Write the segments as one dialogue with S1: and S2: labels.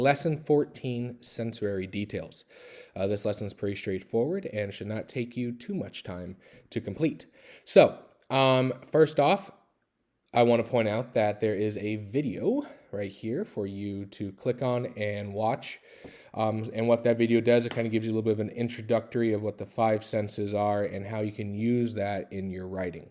S1: Lesson 14, sensory details. This lesson is pretty straightforward and should not take you too much time to complete. So, first off, I want to point out that there is a video right here for you to click on and watch. And what that video does, it kind of gives you a little bit of an introductory of what the five senses are and how you can use that in your writing.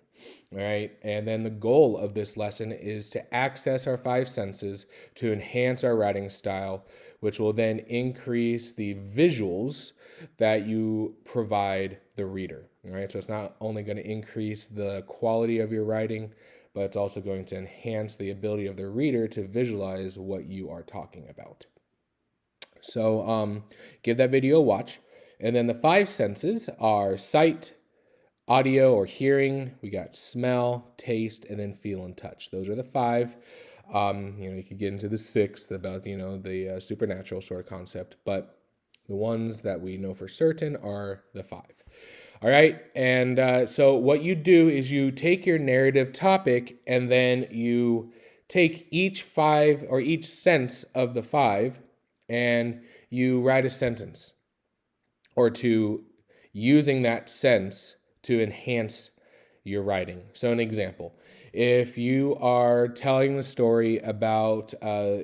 S1: All right. And then the goal of this lesson is to access our five senses to enhance our writing style, which will then increase the visuals that you provide the reader. All right. So it's not only going to increase the quality of your writing, but it's also going to enhance the ability of the reader to visualize what you are talking about. So give that video a watch. And then the five senses are sight, audio or hearing. We got smell, taste, and then feel and touch. Those are the five. You could get into the sixth about, the supernatural sort of concept, but the ones that we know for certain are the five. All right. And so what you do is you take your narrative topic and then you take each five or each sense of the five and you write a sentence or two using that sense to enhance your writing. So an example, if you are telling the story about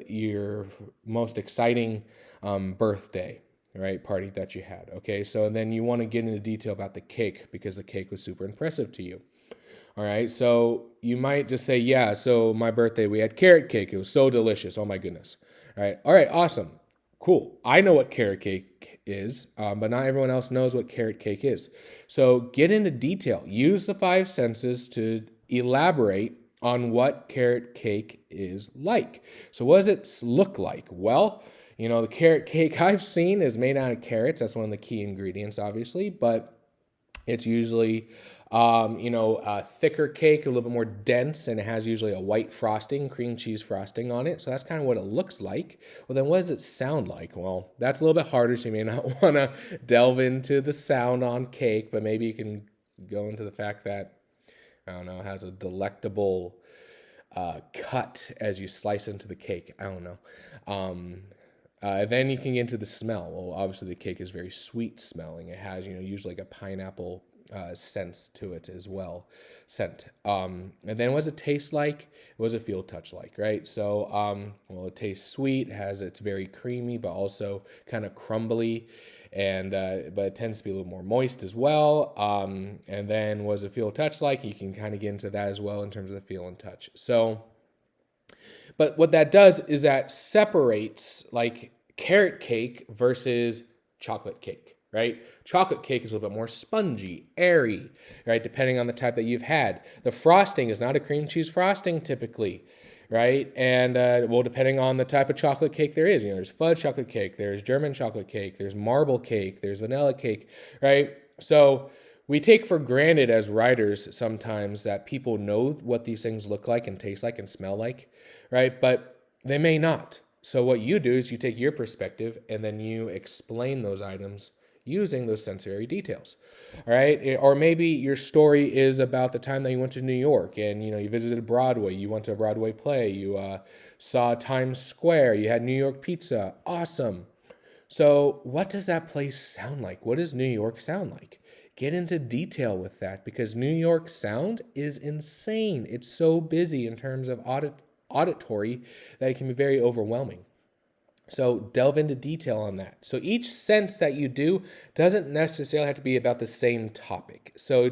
S1: your most exciting birthday, right, party that you had, okay, so then you want to get into detail about the cake because the cake was super impressive to you. All right, so you might just say, yeah, so my birthday, we had carrot cake. It was so delicious. Oh my goodness. All right, awesome. Cool. I know what carrot cake is, but not everyone else knows what carrot cake is. So get into detail. Use the five senses to elaborate on what carrot cake is like. So what does it look like? Well, the carrot cake I've seen is made out of carrots. That's one of the key ingredients, obviously, but it's usually a thicker cake, a little bit more dense, and it has usually a white frosting, cream cheese frosting on it. So that's kind of what it looks like. Well, then what does it sound like? Well, that's a little bit harder, so you may not want to delve into the sound on cake, but maybe you can go into the fact that, it has a delectable cut as you slice into the cake. I don't know. Then you can get into the smell. Well, obviously the cake is very sweet smelling. It has, usually like a pineapple sense to it as well, scent. And then what does it taste like? What does it feel, touch like, right? So, it tastes sweet, it's very creamy, but also kind of crumbly, and but it tends to be a little more moist as well. And then what does it feel, touch like? You can kind of get into that as well in terms of the feel and touch. So, but what that does is that separates like carrot cake versus chocolate cake, right? Chocolate cake is a little bit more spongy, airy, right? Depending on the type that you've had. The frosting is not a cream cheese frosting typically, right? And depending on the type of chocolate cake there is, there's fudge chocolate cake, there's German chocolate cake, there's marble cake, there's vanilla cake, right? So we take for granted as writers sometimes that people know what these things look like and taste like and smell like, right? But they may not. So what you do is you take your perspective and then you explain those items using those sensory details, all right? Or maybe your story is about the time that you went to New York and, you visited Broadway, you went to a Broadway play, you saw Times Square, you had New York pizza, awesome. So what does that place sound like? What does New York sound like? Get into detail with that because New York sound is insane. It's so busy in terms of auditory that it can be very overwhelming. So delve into detail on that. So each sense that you do doesn't necessarily have to be about the same topic. So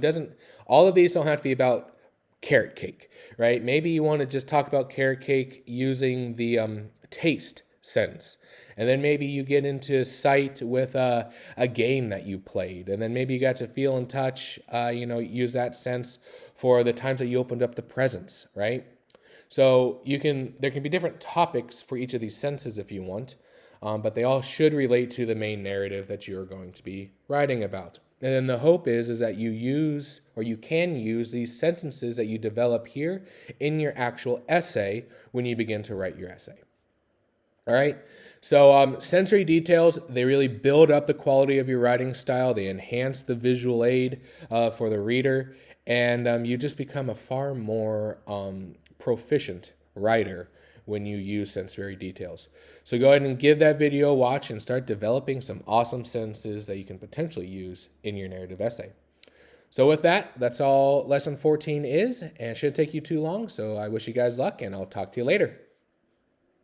S1: all of these don't have to be about carrot cake, right? Maybe you want to just talk about carrot cake using the taste sense. And then maybe you get into sight with a game that you played. And then maybe you got to feel and touch, use that sense for the times that you opened up the presents, right? So there can be different topics for each of these senses if you want, but they all should relate to the main narrative that you're going to be writing about. And then the hope is that you can use these sentences that you develop here in your actual essay when you begin to write your essay. All right. So sensory details, they really build up the quality of your writing style. They enhance the visual aid for the reader. And you just become a far more proficient writer when you use sensory details. So go ahead and give that video a watch and start developing some awesome sentences that you can potentially use in your narrative essay. So with that, that's all lesson 14 is, and it shouldn't take you too long. So I wish you guys luck, and I'll talk to you later.